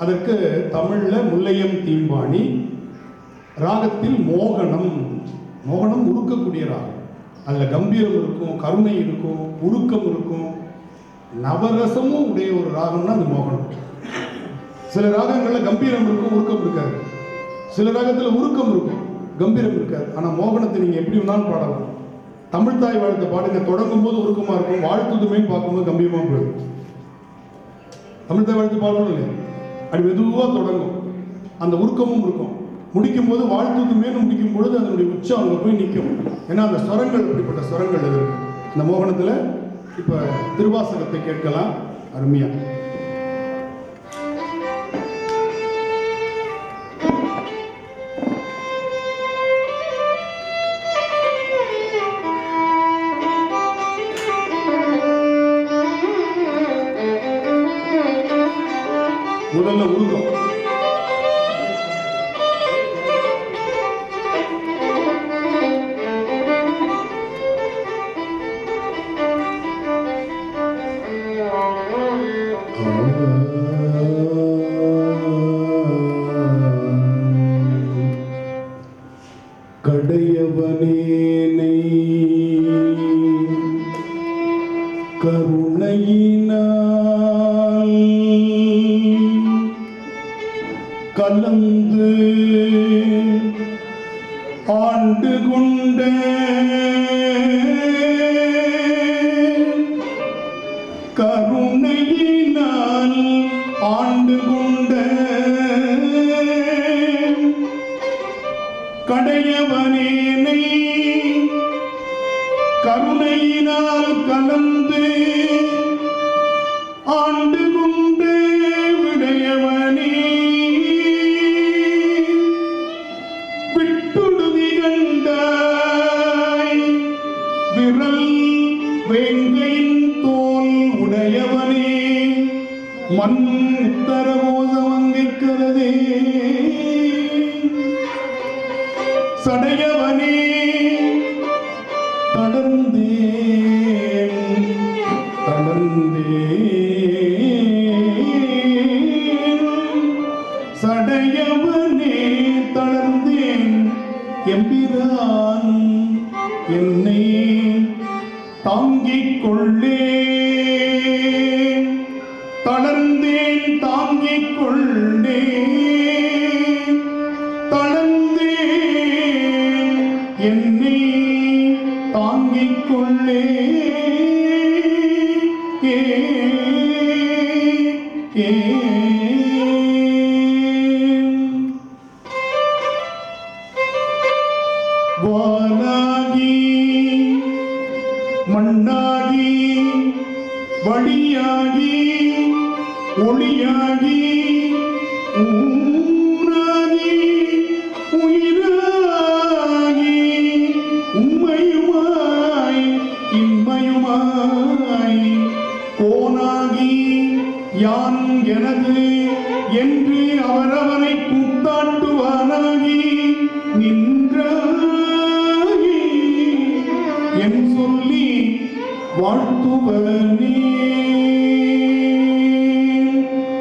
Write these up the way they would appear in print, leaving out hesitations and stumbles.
அதற்கு தமிழ்ல முல்லையம் தீம்பாணி, ராகத்தில் மோகனம். மோகனம் உருக்கக்கூடிய ராகம். அதில் கம்பீரம் இருக்கும், கருணை இருக்கும், உருக்கம் இருக்கும், நவரசமும் உடைய ஒரு ராகம்னா அது மோகனம். சில ராகங்களில் கம்பீரம் இருக்கும், உருக்கம் இருக்காது. சில ராகத்தில் உருக்கம் இருக்கும், கம்பீரம் இருக்காது. ஆனால் மோகனத்தை நீங்கள் எப்படி வேணாலும் பாடலாம். தமிழ்தாய் வாழ்த்தை பாடுங்க, தொடங்கும் போது உருக்கமாக இருக்கும், வாழ்த்துதுமே பார்க்கும்போது கம்பீரமாக போயிடும். தமிழ்தாய் வாழ்த்து பாடணும் இல்லையா, அப்படி மெதுவாக தொடங்கும், அந்த உருக்கமும் இருக்கும். முடிக்கும் போது வாழ்த்துதுமேனு முடிக்கும் பொழுது அதனுடைய உச்சம் அங்கே போய் நிற்கும். ஏன்னா அந்த ஸ்வரங்கள் அப்படிப்பட்ட ஸ்வரங்கள் இருக்கு இந்த மோகனத்தில். இப்போ திருவாசகத்தை கேட்கலாம் அருமையா. முதல்ல உருக்கம், கடையவனேனை கருணையினால் கலந்து ஆண்டு கொண்ட கருணையினால் ஆண்டு கொண்ட கடையவனேனை கருணையினால் கலந்து ஆண்டு கொண்டு விடையவனே விட்டுடுதி கண்டாய் விரல் வேங்கையின் தோல் உடையவனே மண் உத்தரகோசம் அங்கிருக்கிறதே சடையவனே தளர்ந்தேன் சடையவனே தளர்ந்தேன் எம்பிரான் என்னை தாங்கிக் கொள்ளே தளர்ந்தேன் தாங்கிக் கொள்ளே என்னை தாங்கிக் கொள்ளே வானாகி மண்ணாகி வழியாகி ஒளியாகி ஊனாகி உயிராகி உம்மையுமாய் இம்மையுமாய் கோனாகி யான் எனது என்று அவரவனை கூத்தாட்டுவானாகி நின்றாகி என் சொல்லி வாழ்த்துவனே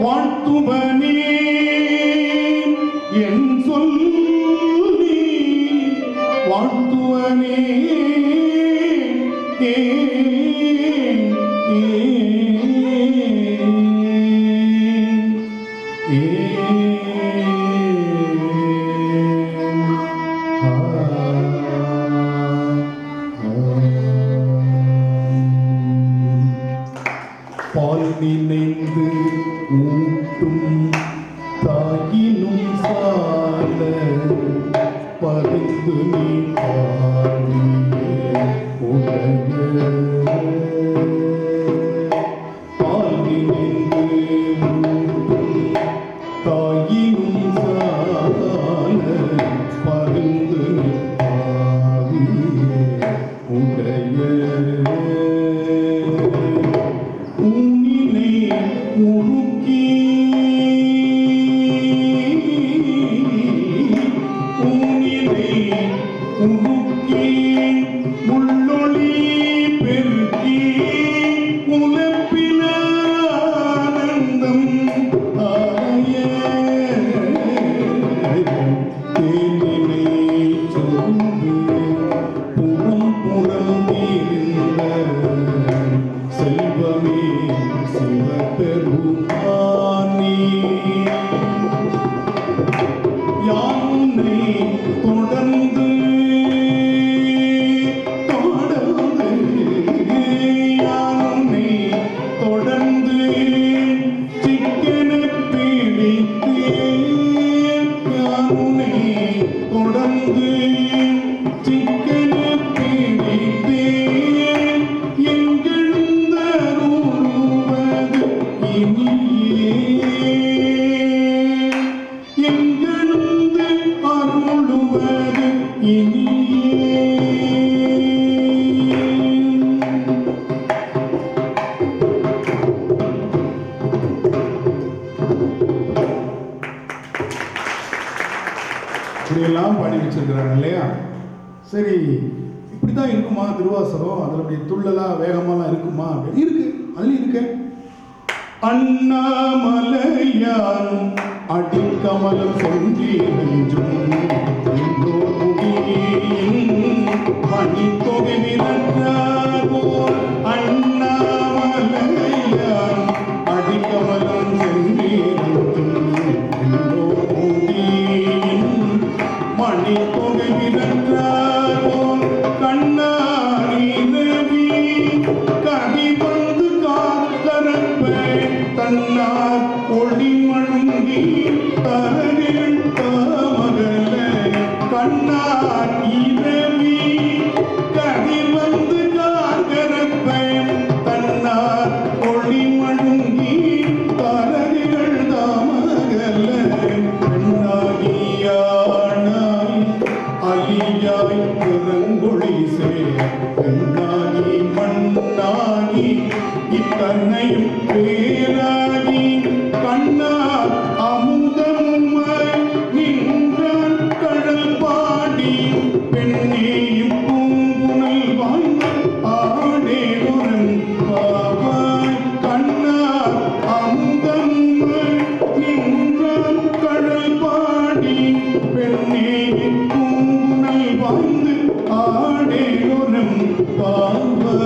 வாழ்த்துவனே என் சொல்லி வாழ்த்துவனே பால் நினைந்து ஊட்டும் தாயினும் சால பறிந்து நீ உடைய பால் நினைந்து ஊட்டும் தாயினும் சால பறிந்து நீ உடைய ஊனினை உருக்கி ஊனினை உருக்கி இப்படியெல்லாம் பாடி வச்சிருக்கிறாங்க இல்லையா? சரி, இப்படி தான் இருக்குமா திருவாசகம்? அதில் அப்படி துள்ளலாம் வேகமாலாம் இருக்குமா? அப்படின்னு இருக்கு, அதுலேயும் இருக்கு. அண்ணாமலையான் அடிக்கமலம் சென்றி நெஞ்சும் மணித்தொகை விரட்டார் அண்ணாமலையான் அடிக்கமலம் சென்றி மணித்தொகை விரட்டார் கண்ணாடி தேவி கதி வந்து காத்தரப்பை தன்னார் ஒளி மழுங்கி தரகில் தாமகல கண்ணார் இரவி கதி வந்து காத்தரப்பை தன்னார் ஒளி மழுங்கி தரகில் தாமகல பெண்ணாகியானாய் அலியாய் பிறங்கொழி பெண்ணாகி மண்ணாகி இத்தன்னையும் பேராகி கண்ணார் அமுதமுமாய் நின்றான் கடல் பாடி பெண்ணேயும் பூங்குணல் வாய்ந்த ஆடேவரன் பாவாய் கண்ணார் அமுதமுமாய் நின்றான் கடல் பாடி பெண்ணேயும் பூங்குணல் வாய்ந்து ஆடேவரன் பாவாய்.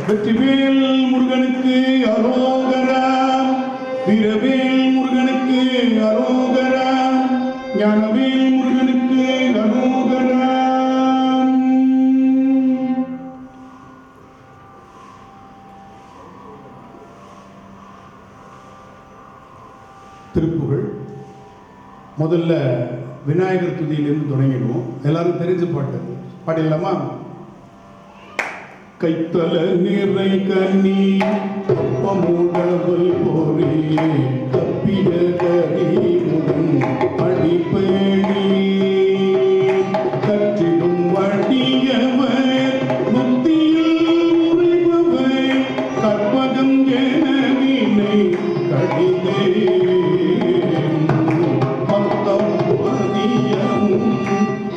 வெற்றிவேல் முருகனுக்கு அரோகரா, வீரவேல் முருகனுக்கு அரோகரா, ஞானவேல் முருகனுக்கு அரோகரா. திருப்புகழ் முதல்ல விநாயகர் துதியிலிருந்து தொடங்கிடுவோம். எல்லாரும் தெரிஞ்ச பாட்டு பாடிடலாமா? கைத்தல நிறை கண்ணி அப்பமுடவல் போரே தப்பிய கரிமுடன் அடிப்பேணி கற்றிடும் வடியவர் முத்தியில் உரைபவர் கற்பகம் என வீணை கடிதே மொத்தம் மதியமும்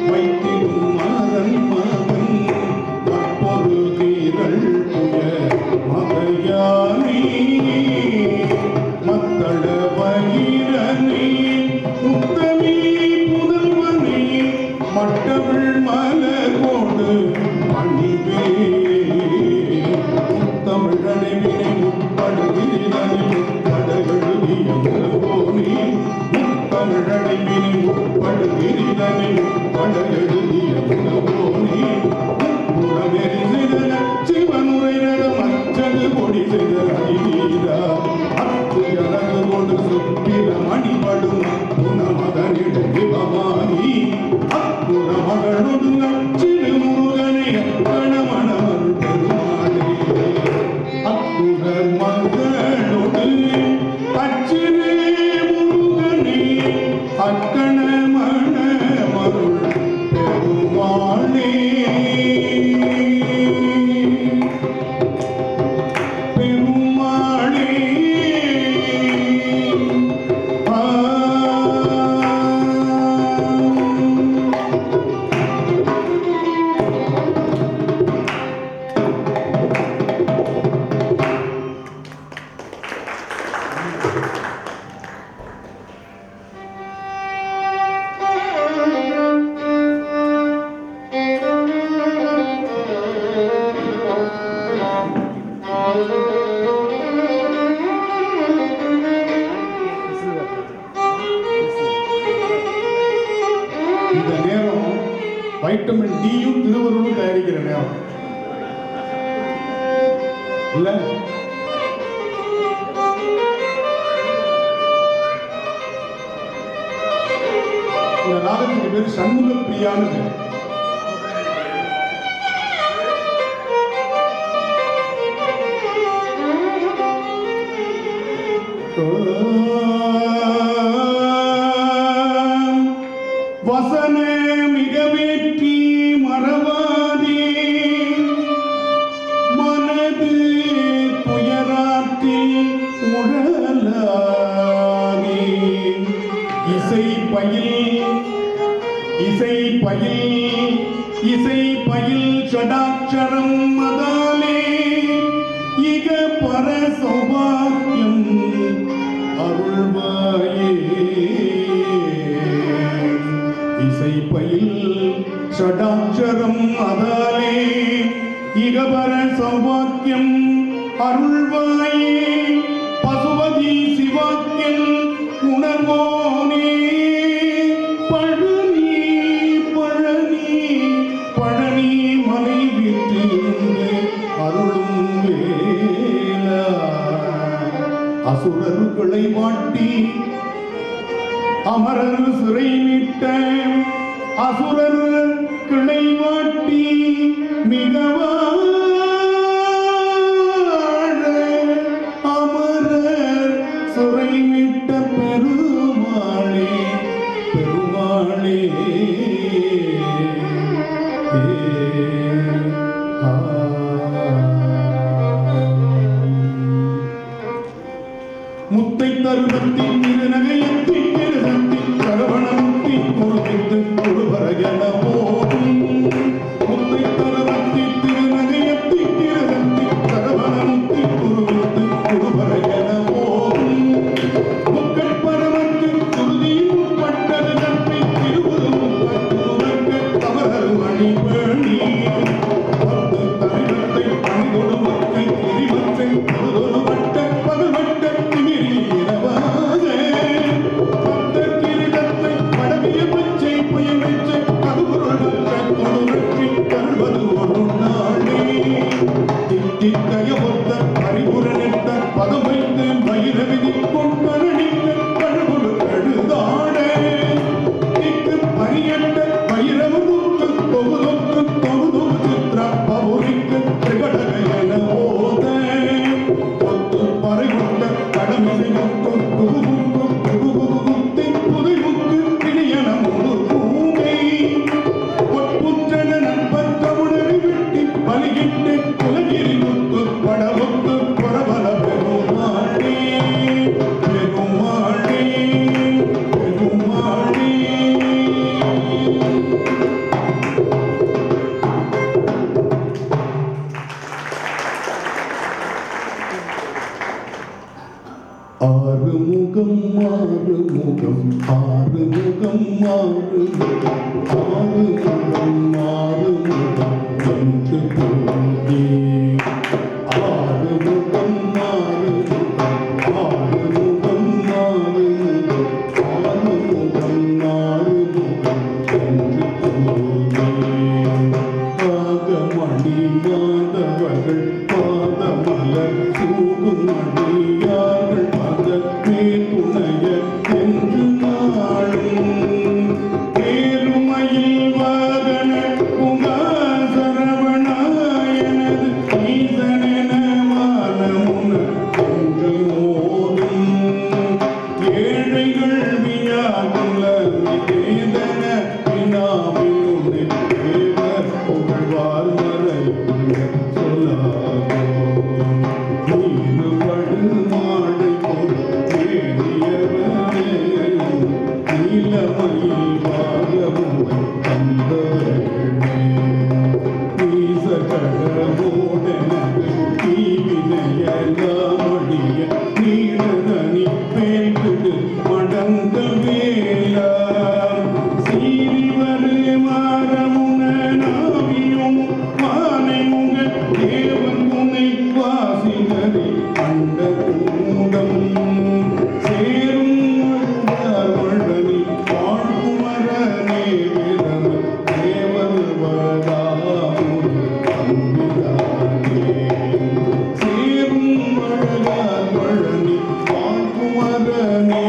வைத்திடும் மரன் மகன் மகையானே மத்தள வயிரனே முத்தமே புதல்வனே மட்டவிழ் மலர்கோடு மணிவே முத்தமிழனை வினை முற்படுகிறதனில் முற்படகெழுதியோனே முத்தமிழனை வினை முற்படுகிறதனில் முற்படகெழுதியோனே சிவனுரை மற்றது கொடி செய்த அடிநீரா அத்து எனது கொண்டு சுற்றில மணிபடும் புனமதனிடை பவானி அப்புற மகளொடு சிறு முருகனை கணமணவர் பெருமாளே அப்புற மகளொடு அச்சிறு முருகனை அக்கண மணமருள் பெருமாளே இந்த நேரம் வைட்டமின் டியும் திருவருளும் தயாரிக்கிற நேரம் இல்ல? இந்த ராகத்துக்கு பேர் சண்முக பிரியான்னு பேர். இசை பயில் ஷடாட்சரம் மதாலே இக பர சௌபாக்கியம் அருள்வாயே. இசை பயில் ஷடாட்சரம் மதாலே இக பர சௌபாக்கியம் அருள்வாயே. பசுபதி சிவாக்கியம் உணர்வோனே பழனி மலை விட்டு அருளும் வேலா. அசுரர்களை வாட்டி அமரர் சிறை மீட்ட அசுரர் கிளை வாட்டி மிகவா அமரர் சிறை மீட்ட பெருமாளே பெருமாளே. முத்தை தருணத்தில் திருநகையத்தில் திருசத்தில் சரவணத்தில் கொடுத்து கொடுபரகன போதும். முத்தை தருணத்தில் திருநகையத்தில் திருசத்தில் சரவணத்தில் கொடுத்து கொடுபரகன போதும். முக்கள் பரமத்து சுருதியும் பட்டது கற்பை திருவுருவும் பட்டுவர்க்க தவறு மணி பேணி பத்து தலைவத்தை பணிதொடு மக்கள் எரிமத்தை பொருதொரு வட்ட பகவட்ட ஆறுமுகம் ஆறுமுகம் ஆறுமுகம் ஆறுமுகம் ஆறுமுகம் ஆறுமுகம் என்று போதே. ஆறுமுகம் ஆறுமுகம் ஆறுமுகம் ஆறுமுகம் ஆறுமுகம் ஆறுமுகம் என்று போதே. பாகமணி மாதவர்கள் பாதமலர் சூடும் அடியார்கள் பதமே துணைய என்று நாளும் பேருமையில் வாகன உகாசரவணாயனது ஈசனென மானமுன என்று மோதும். ஏழைகள் வியாகுல வேதன வினாவினுனை தேவர் புகழ்வார் மறையுள்ள சொல்லாதோ. நீலமயில் பாகமுவை தந்தவர்களே நீசகடமோடனது தீவினையலாமடிய நீடனி பேய்விடு மடங்கள் வேலா. சீரிவரு மாறமுன நாவியும் மானை முக தேவன் முனை வாசினரை கண்ட கூடம் சேரும் மழனி வாழ்குமரனே விரம தேவர் வரதாமுன் தம்பிரானே. சேரும் மழனி வாழ்குமரனே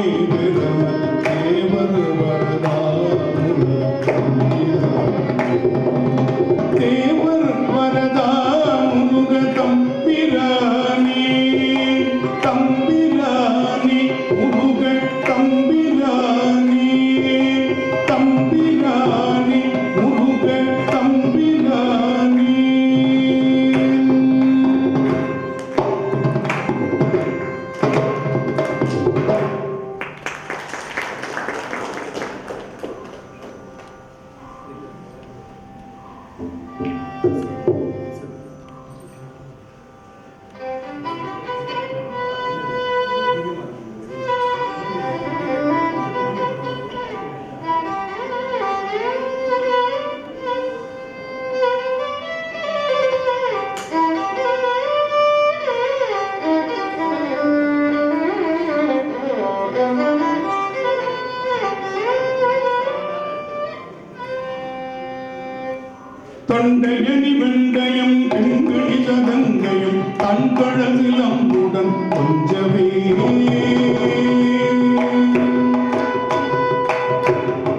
தொண்டையணி வெண்டையம் பெண்கிணி சதங்கையும் தன்கழசிலம்புடன் கொஞ்சவே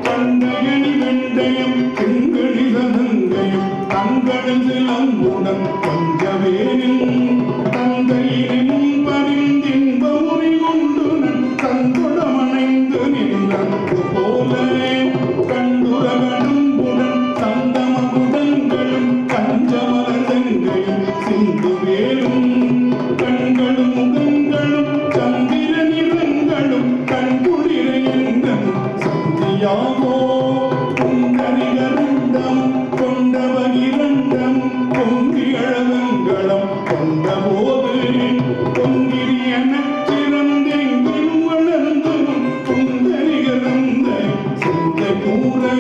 தொண்டையணி வெண்டையம் பெண்கிணி சதங்கையும் தன்கழசிலம்புடன் கொஞ்சவே தந்தையினும் பரிந்தின்பமுறி கொண்டு தந்தொடமணைந்து நின்றது போல கண்டுரகடும்புடன் சந்தமகுடங்களும் கஞ்சமலசங்கையும் சிந்து வேலும் கண்களும் முகங்களும் சந்திர நிறங்களும் கண்குளிர எங்களும் சந்தியாவோ குண்டரிகருண்டம் கொண்டவகிரண்டம் பொங்கி அழகங்களும் கொண்டபோது பொங்கிரி எனச்சிறந்தெங்கிலும் வளர்ந்தும் குந்தரிகரந்த செந்த கூரை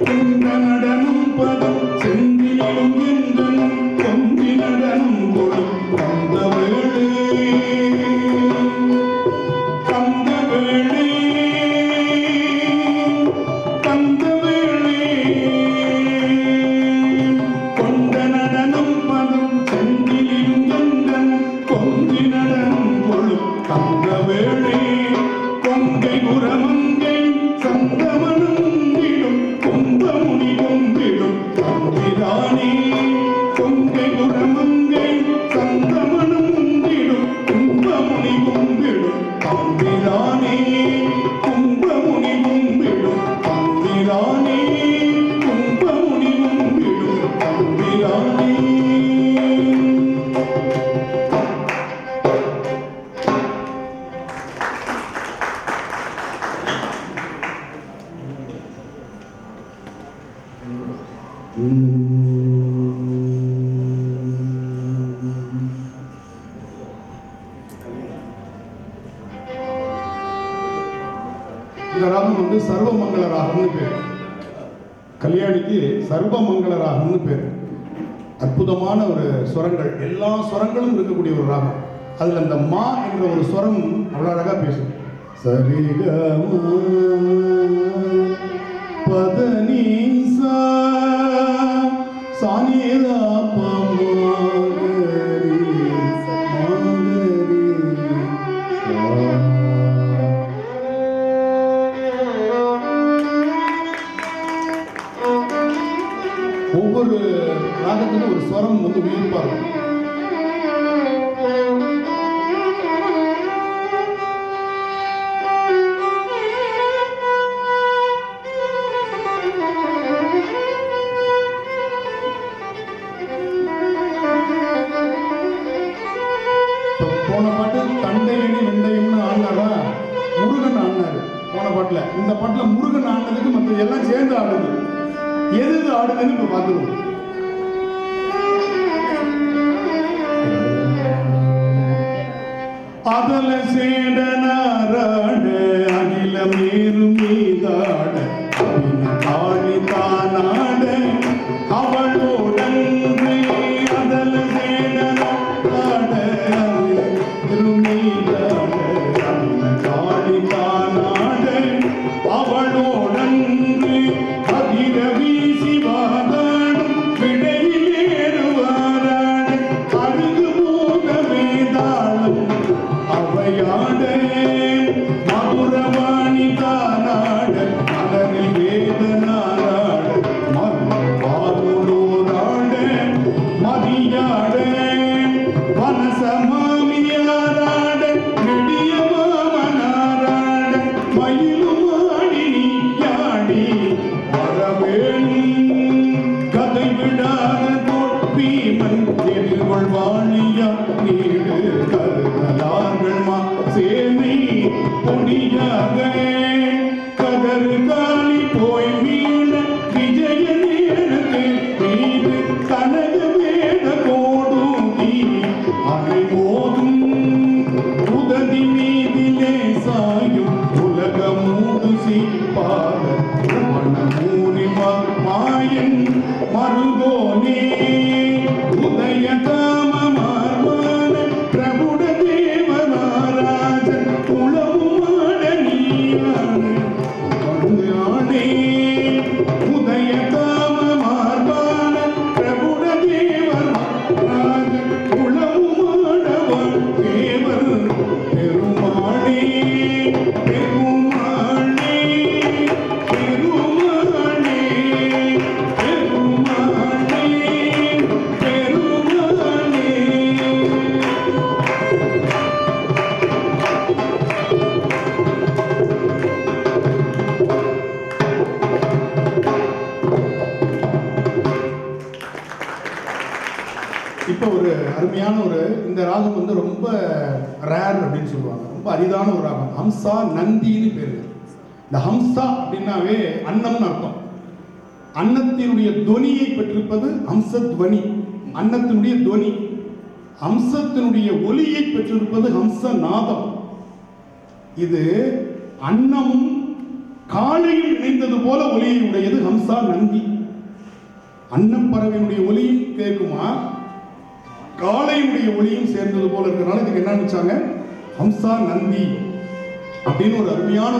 குண்ட நடனம் பதம் செந்திலும் என்றனும் கொந்தி நடனம் கொடு கந்தவேளே கந்தவேளே கந்தவேளே கொண்ட நடனம் பதம் செந்திலும் என்றனும் கொந்தி நடனம் கொடு கந்தவேளே கொங்கை குரமங்கை சந்தமனும் கும்பமுனி கும்பிடும் தம்பிரானே கொங்கை குரமங்கை சந்தமனும் கும்பமுனி கும்பிடும் தம்பிரானே கும்பமுனி கும்பிடும் தம்பிரானே கும்பமுனி கும்பிடும் தம்பிரானே. இந்த ராகம் வந்து சர்வமங்கள ராகம்னு பேர். கல்யாணிக்கு சர்வமங்கள ராகம்னு பேர். அற்புதமான ஒரு சுரங்கள், எல்லா சுரங்களும் இருக்கக்கூடிய ஒரு ராகம். அதுல அந்த மா என்ற ஒரு சுரம் அவ்வளவு அழகா பேசும். சரிகமா பதனீசா சானிதா பமகரி மகரி சா. ஒவ்வொரு ராகத்துக்கும் ஒரு ஸ்வரம் வந்து உயிர்ப்பா இருக்கும். போன பாட்டு தண்டையணி வெண்டையம்னு ஆடினாரா, முருகன் ஆடினாரு போன பாட்டுல. இந்த பாட்டுல முருகன் ஆடினதுக்கு மற்ற எல்லாம் சேர்ந்து ஆடுது. எது ஆடுதுன்னு இப்ப பார்த்துருவோம். அதல சேடனாராட அகில மேலும் மீதாட காளி தானாட அவளோடன்று அதல சேடனாட மீதாட காளி தானாட அவளோடன்று அதிர வீசி வாதாடும் விடையிலேறுவாராட அருகு மூக வேதாளம் அவையாட மதுரவாணி தானாட மலரில் வேதனாராட மறுபாலோராட மதியாட வனசமாமியாராட நெடிய மாமனாராட மயிலுமாடி நீயாடி வரவேணும் கதை விடாத தோற்பீமன் எதிர்கொள் வாணியா நீடு கருதலார்கள் மா சேனை பொடியாக கதறு காலி போய் மீள விஜய நேரத்தை மீது கனக வேத கோடூதி அலை மோதும் உததி மீதிலே சாயும் உலக மூடு சீப்பாத மணமூரி மாயன் மருகோனே உதய தாம மார்மான பிரபுட தேவனாராஜ குளமுமாட நீயா இப்போ ஒரு அருமையான இந்த ராகம் வந்து ரொம்ப ரேர் அப்படின்னு சொல்லுவாங்க, ரொம்ப அரிதான ஒரு ராகம். ஹம்சா நந்தின்னு பேரு. இந்த ஹம்சா அப்படின்னாவே அன்னம்னு அர்த்தம். அன்னத்தினுடைய துவனியை பெற்றிருப்பது ஹம்சத்வனி, அன்னத்தினுடைய துவனி. ஹம்சத்தினுடைய ஒலியை பெற்றிருப்பது ஹம்சநாதம். இது அன்னமும் காளையும் இணைந்தது போல ஒலியை உடையது ஹம்சா நந்தி. அன்னப்பறவையினுடைய ஒலியும் கேட்குமா, காளையினுடைய ஒலியும் சேர்ந்தது போல இருக்கிறனால இதுக்கு என்ன நினைச்சாங்க, ஹம்சா நந்தி அப்படின்னு ஒரு அருமையான